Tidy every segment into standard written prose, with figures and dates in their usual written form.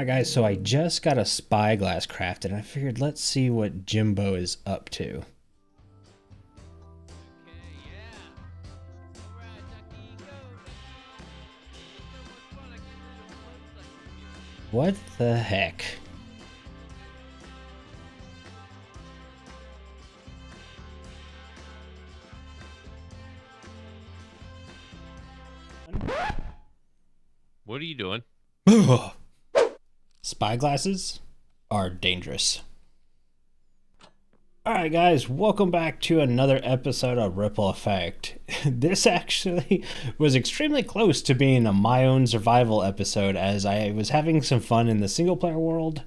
Alright guys, so I just got a spyglass crafted and I figured let's see what Jimbo is up to. What the heck? What are you doing? Spyglasses are dangerous. Alright guys, welcome back to another episode of Ripple Effect. This actually was extremely close to being a my own survival episode, as I was having some fun in the single player world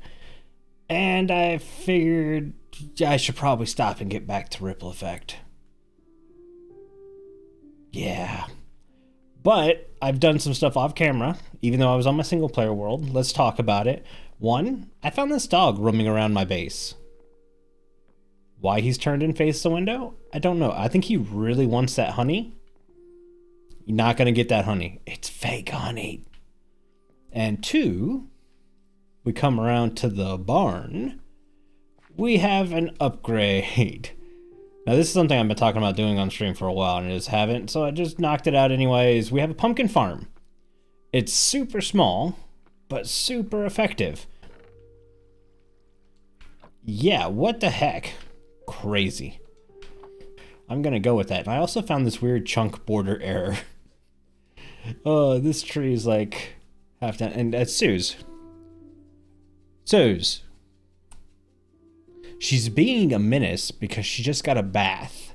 and I figured I should probably stop and get back to Ripple Effect. Yeah. But I've done some stuff off camera, even though I was on my single player world. Let's talk about it. One, I found this dog roaming around my base. Why he's turned and faced the window? I don't know. I think he really wants that honey. You're not going to get that honey. It's fake honey. And two, we come around to the barn. We have an upgrade. Now this is something I've been talking about doing on stream for a while and I just haven't, so I just knocked it out anyways. We have a pumpkin farm. It's super small, but super effective. Yeah, what the heck? Crazy. I'm gonna go with that. And I also found this weird chunk border error. Oh, this tree is like half done. And that's Suze. Suze. She's being a menace because she just got a bath.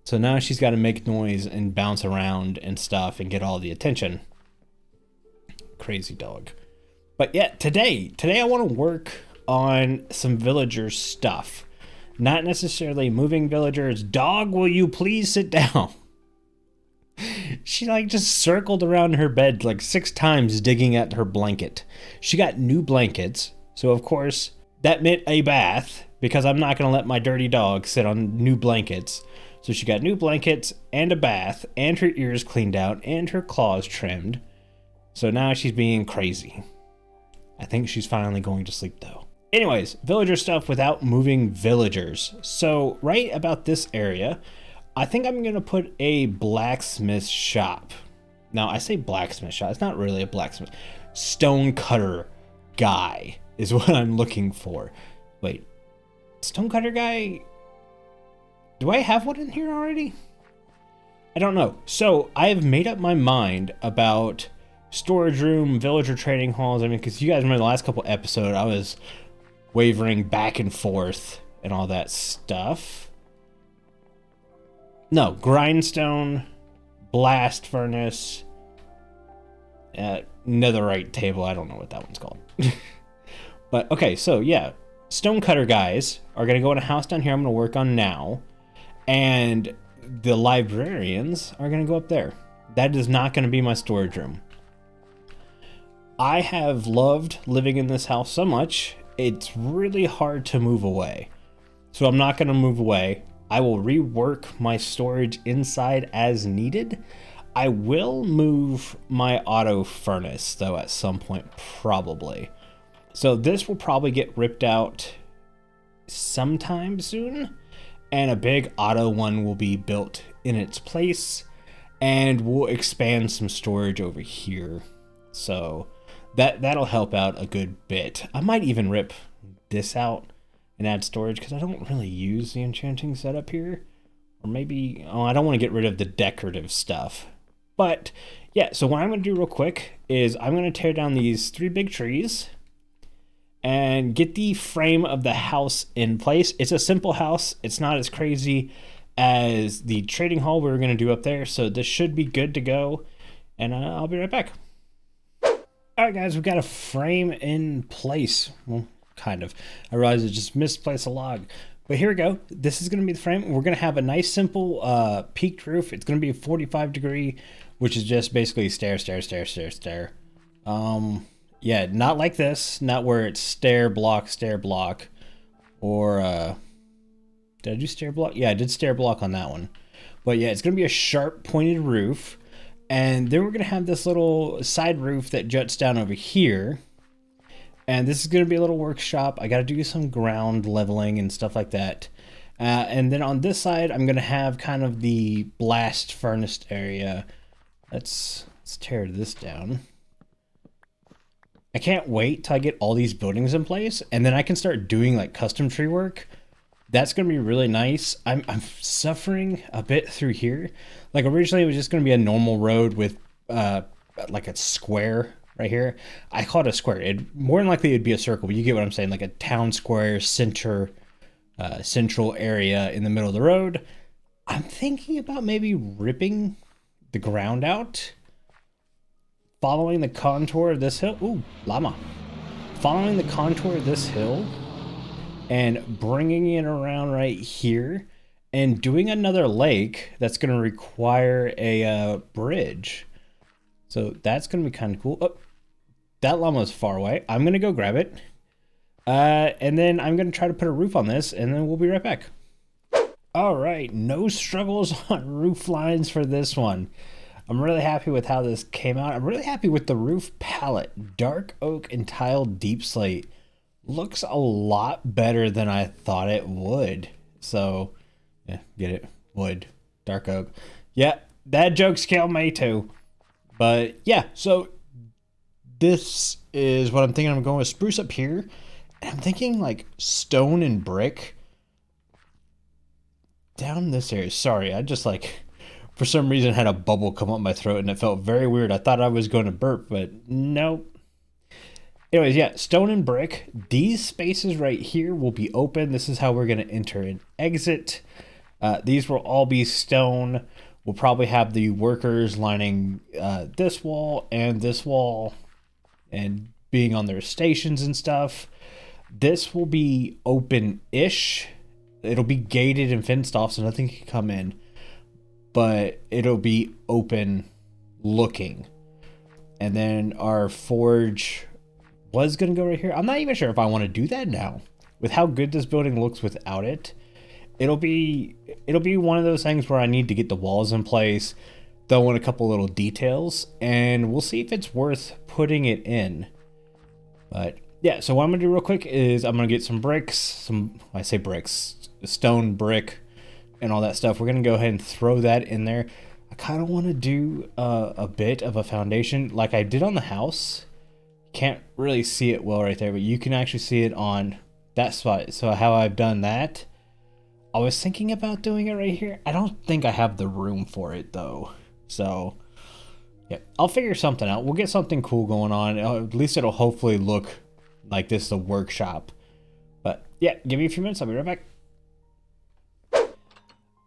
So now she's got to make noise and bounce around and stuff and get all the attention. Crazy dog. But yeah, today I want to work on some villager stuff. Not necessarily moving villagers. Dog, will you please sit down? She like just circled around her bed like 6 times digging at her blanket. She got new blankets. So of course that meant a bath, because I'm not going to let my dirty dog sit on new blankets. So she got new blankets and a bath and her ears cleaned out and her claws trimmed. So now she's being crazy. I think she's finally going to sleep though. Anyways, villager stuff without moving villagers. So right about this area, I think I'm going to put a blacksmith shop. Now I say blacksmith shop, it's not really a blacksmith. Stone cutter guy is what I'm looking for. Wait, stonecutter guy? Do I have one in here already? I don't know. So I have made up my mind about storage room, villager trading halls. I mean, because you guys remember the last couple episodes, I was wavering back and forth and all that stuff. No, grindstone, blast furnace, netherite table. I don't know what that one's called. But okay, so yeah, stonecutter guys are gonna go in a house down here I'm gonna work on now, and the librarians are gonna go up there. That is not gonna be my storage room. I have loved living in this house so much, it's really hard to move away. So I'm not gonna move away. I will rework my storage inside as needed. I will move my auto furnace though at some point, probably. So this will probably get ripped out sometime soon, and a big auto one will be built in its place, and we'll expand some storage over here. So that'll help out a good bit. I might even rip this out and add storage because I don't really use the enchanting setup here. Or maybe, oh, I don't want to get rid of the decorative stuff. But yeah, so what I'm going to do real quick is I'm going to tear down these 3 big trees and get the frame of the house in place. It's a simple house. It's not as crazy as the trading hall we were going to do up there. So this should be good to go. And I'll be right back. All right, guys, we've got a frame in place. Well, kind of. I realized I just misplaced a log. But here we go. This is going to be the frame. We're going to have a nice, simple peaked roof. It's going to be a 45-degree, which is just basically stair. Yeah, not like this. Not where it's stair block. Or, did I do stair block? Yeah, I did stair block on that one. But yeah, it's going to be a sharp pointed roof. And then we're going to have this little side roof that juts down over here. And this is going to be a little workshop. I got to do some ground leveling and stuff like that. And then on this side, I'm going to have kind of the blast furnace area. Let's tear this down. I can't wait till I get all these buildings in place, and then I can start doing like custom tree work. That's going to be really nice. I'm suffering a bit through here. Like originally it was just going to be a normal road with like a square right here. I call it a square. It more than likely it'd be a circle, but you get what I'm saying, like a town square center, central area in the middle of the road. I'm thinking about maybe ripping the ground out, following the contour of this hill. Ooh, llama. Following the contour of this hill and bringing it around right here and doing another lake that's going to require a bridge. So that's going to be kind of cool. Oh, that llama's far away. I'm going to go grab it. And then I'm going to try to put a roof on this, and then we'll be right back. All right, no struggles on roof lines for this one. I'm really happy with how this came out. I'm really happy with the roof palette. Dark oak and tile deep slate. Looks a lot better than I thought it would. So, yeah, get it? Wood. Dark oak. Yeah, that joke's killed me too. But yeah, so this is what I'm thinking. I'm going with spruce up here. And I'm thinking like stone and brick down this area. Sorry, I just like, for some reason had a bubble come up my throat and it felt very weird. I thought I was going to burp, but no. Anyways, yeah, stone and brick. These spaces right here will be open. This is how we're going to enter and exit. These will all be stone. We'll probably have the workers lining this wall and being on their stations and stuff. This will be open-ish. It'll be gated and fenced off so nothing can come in. But it'll be open looking. And then our forge was going to go right here. I'm not even sure if I want to do that now. With how good this building looks without it. It'll be one of those things where I need to get the walls in place, throw in a couple little details, and we'll see if it's worth putting it in. But yeah, so what I'm gonna do real quick is I'm gonna get some bricks, I say bricks, stone, brick, and all that stuff. We're gonna go ahead and throw that in there. I kind of want to do a bit of a foundation like I did on the house. Can't really see it well right there, but you can actually see it on that spot. So how I've done that, I was thinking about doing it right here. I don't think I have the room for it though. So yeah, I'll figure something out. We'll get something cool going on. At least it'll hopefully look like this is a workshop. But yeah, give me a few minutes. I'll be right back.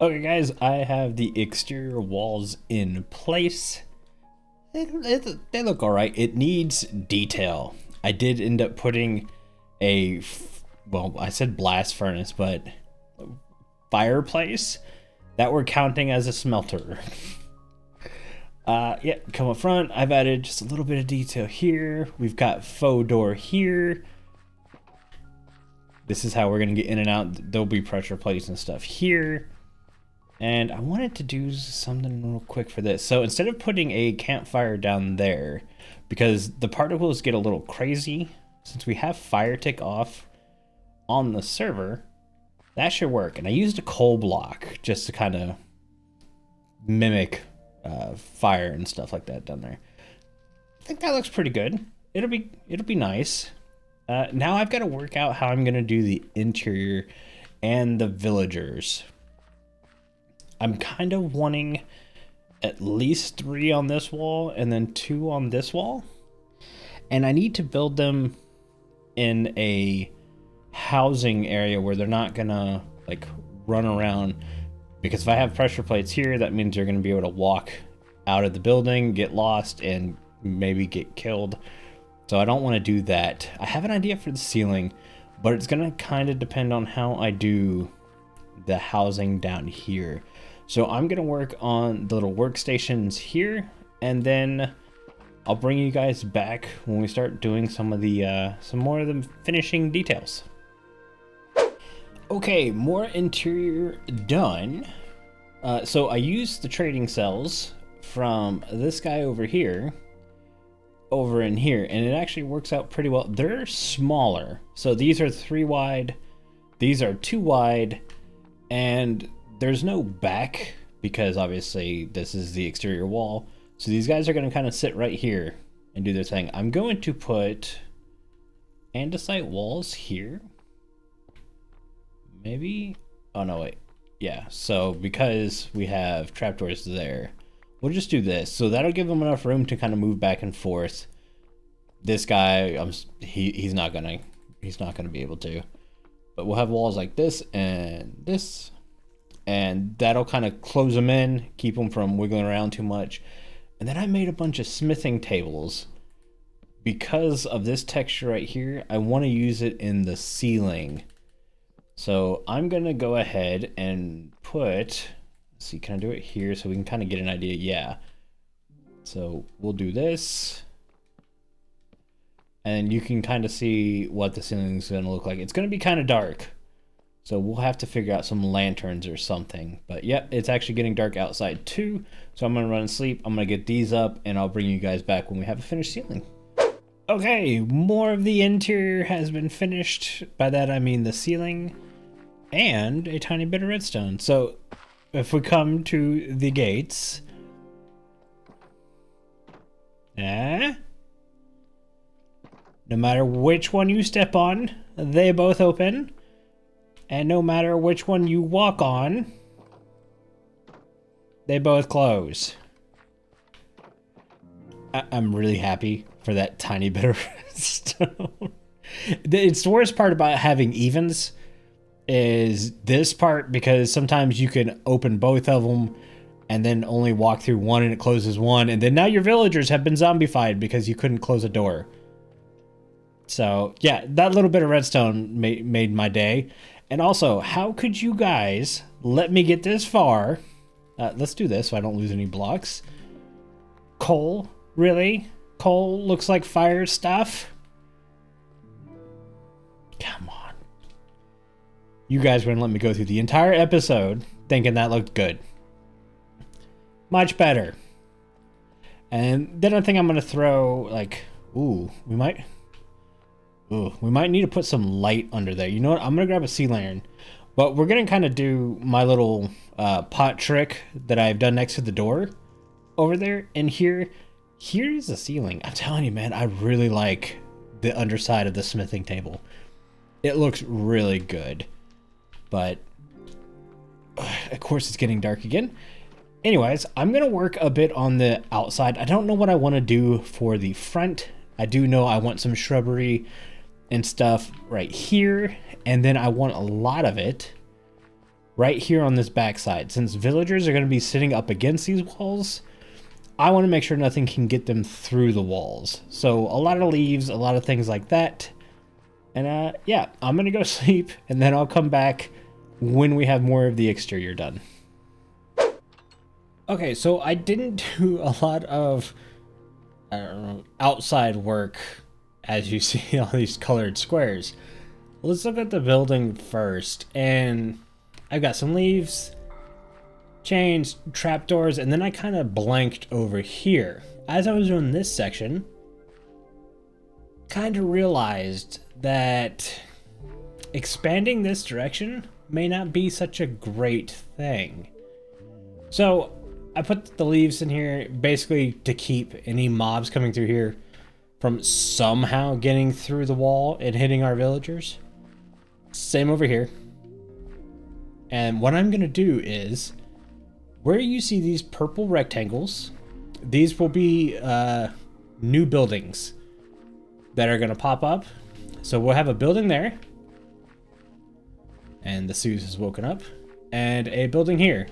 Okay guys, I have the exterior walls in place. They look alright. It needs detail. I did end up putting well, I said blast furnace, but fireplace that we're counting as a smelter. Yeah, come up front. I've added just a little bit of detail here. We've got faux door here. This is how we're gonna get in and out. There'll be pressure plates and stuff here. And I wanted to do something real quick for this. So instead of putting a campfire down there, because the particles get a little crazy, since we have fire tick off on the server, that should work. And I used a coal block just to kind of mimic fire and stuff like that down there. I think that looks pretty good. It'll be nice. Now I've got to work out how I'm gonna do the interior and the villagers. I'm kind of wanting at least 3 on this wall and then 2 on this wall. And I need to build them in a housing area where they're not gonna like run around, because if I have pressure plates here, that means they're gonna be able to walk out of the building, get lost, and maybe get killed. So I don't want to do that. I have an idea for the ceiling, but it's gonna kind of depend on how I do the housing down here. So I'm gonna work on the little workstations here, and then I'll bring you guys back when we start doing some of the some more of the finishing details. Okay, more interior done. So I used the trading cells from this guy over here. over in here, and it actually works out pretty well. They're smaller. So these are 3 wide, these are 2 wide, and there's no back because obviously this is the exterior wall. So these guys are going to kind of sit right here and do their thing. I'm going to put andesite walls here. Maybe? Oh, no, wait. Yeah, so because we have trapdoors there, we'll just do this. So that'll give them enough room to kind of move back and forth. This guy, he's not gonna be able to. But we'll have walls like this, and that'll kind of close them in, keep them from wiggling around too much. And then I made a bunch of smithing tables. Because of this texture right here, I want to use it in the ceiling. So I'm gonna go ahead and put, let's see, can I do it here so we can kind of get an idea? Yeah. So we'll do this. And you can kind of see what the ceiling is gonna look like. It's gonna be kind of dark. So we'll have to figure out some lanterns or something. But yep, it's actually getting dark outside too. So I'm gonna run and sleep. I'm gonna get these up and I'll bring you guys back when we have a finished ceiling. Okay, more of the interior has been finished. By that I mean the ceiling and a tiny bit of redstone. So if we come to the gates, no matter which one you step on, they both open. And no matter which one you walk on, they both close. I'm really happy for that tiny bit of redstone. It's the worst part about having evens is this part, because sometimes you can open both of them and then only walk through one and it closes one, and then now your villagers have been zombified because you couldn't close a door. So yeah, that little bit of redstone made my day. And also, how could you guys let me get this far? Let's do this so I don't lose any blocks. Coal, really? Coal looks like fire stuff? Come on. You guys were gonna let me go through the entire episode thinking that looked good. Much better. And then I think I'm gonna throw, like, we might need to put some light under there. You know what? I'm gonna grab a sea lantern, but we're gonna kind of do my little pot trick that I've done next to the door over there. And here's the ceiling. I'm telling you, man, I really like the underside of the smithing table. It looks really good, but of course it's getting dark again. Anyways, I'm gonna work a bit on the outside. I don't know what I want to do for the front. I do know I want some shrubbery and stuff right here, and then I want a lot of it right here on this backside. Since villagers are going to be sitting up against these walls, I want to make sure nothing can get them through the walls. So a lot of leaves, a lot of things like that. And yeah, I'm going to go sleep, and then I'll come back when we have more of the exterior done. Okay, so I didn't do a lot of, I don't know, outside work. As you see all these colored squares. Let's look at the building first. And I've got some leaves, chains, trapdoors, and then I kind of blanked over here. As I was doing this section, kind of realized that expanding this direction may not be such a great thing. So I put the leaves in here basically to keep any mobs coming through here from somehow getting through the wall and hitting our villagers. Same over here. And what I'm gonna do is, where you see these purple rectangles, these will be new buildings that are gonna pop up. So we'll have a building there, and the Suze has woken up, and a building here.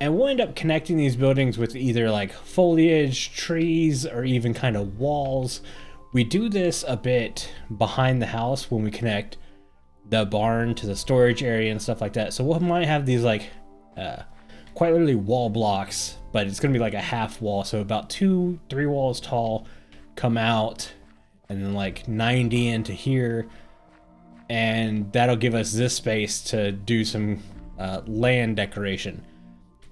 And we'll end up connecting these buildings with either like foliage, trees, or even kind of walls. We do this a bit behind the house when we connect the barn to the storage area and stuff like that. So we might have these like quite literally wall blocks, but it's gonna be like a half wall. So about 2-3 walls tall come out, and then like 90 into here. And that'll give us this space to do some land decoration.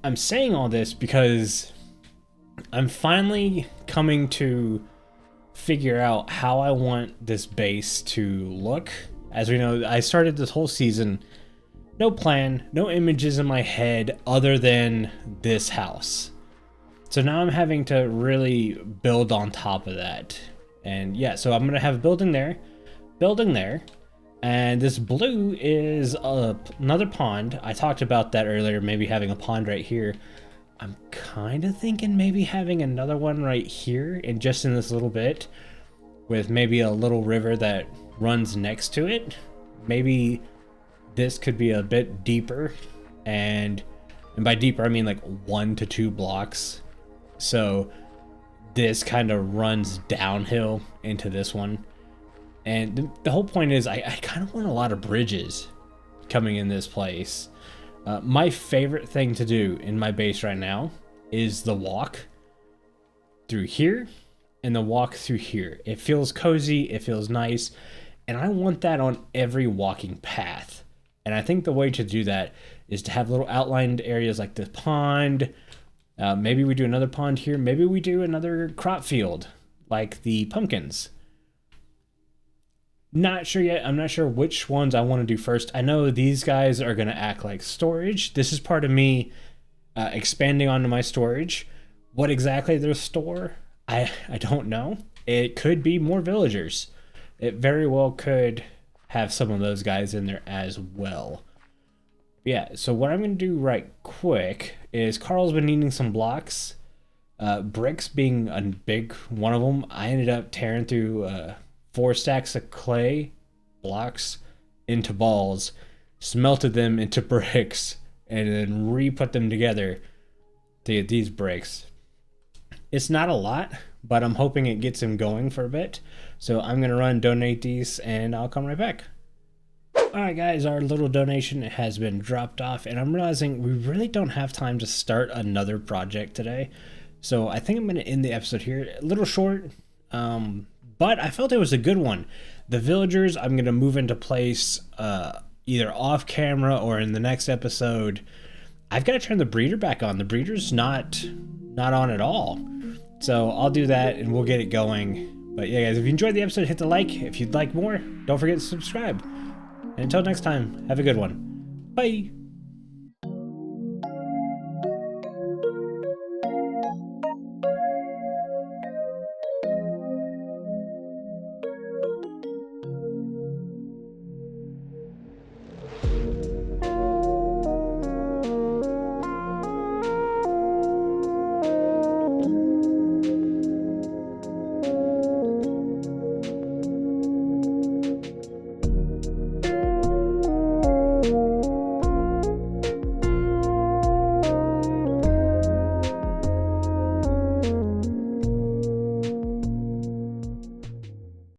I'm saying all this because I'm finally coming to figure out how I want this base to look. As we know, I started this whole season, no plan, no images in my head other than this house. So now I'm having to really build on top of that. And yeah, so I'm gonna have a building there, and this blue is another pond. I talked about that earlier, maybe having a pond right here. I'm kind of thinking maybe having another one right here and just in this little bit with maybe a little river that runs next to it. Maybe this could be a bit deeper, and by deeper I mean like 1 to 2 blocks. So this kind of runs downhill into this one. And the whole point is I kind of want a lot of bridges coming in this place. My favorite thing to do in my base right now is the walk through here and the walk through here. It feels cozy, it feels nice, and I want that on every walking path. And I think the way to do that is to have little outlined areas like the pond. Maybe we do another pond here. Maybe we do another crop field like the pumpkins. Not sure yet. I'm not sure which ones I want to do first. I know these guys are going to act like storage. This is part of me expanding onto my storage. What exactly they'll store, I don't know. It could be more villagers. It very well could have some of those guys in there as well. Yeah, so what I'm going to do right quick is Carl's been needing some blocks. Bricks being a big one of them. I ended up tearing through 4 stacks of clay blocks into balls, smelted them into bricks, and then re-put them together to get these bricks. It's not a lot, but I'm hoping it gets him going for a bit. So I'm going to donate these, and I'll come right back. Alright guys, our little donation has been dropped off, and I'm realizing we really don't have time to start another project today. So I think I'm going to end the episode here. A little short, but I felt it was a good one. The villagers I'm going to move into place either off camera or in the next episode. I've got to turn the breeder back on. The breeder's not on at all. So I'll do that and we'll get it going. But yeah guys, if you enjoyed the episode, hit the like. If you'd like more, don't forget to subscribe. And until next time, have a good one. Bye!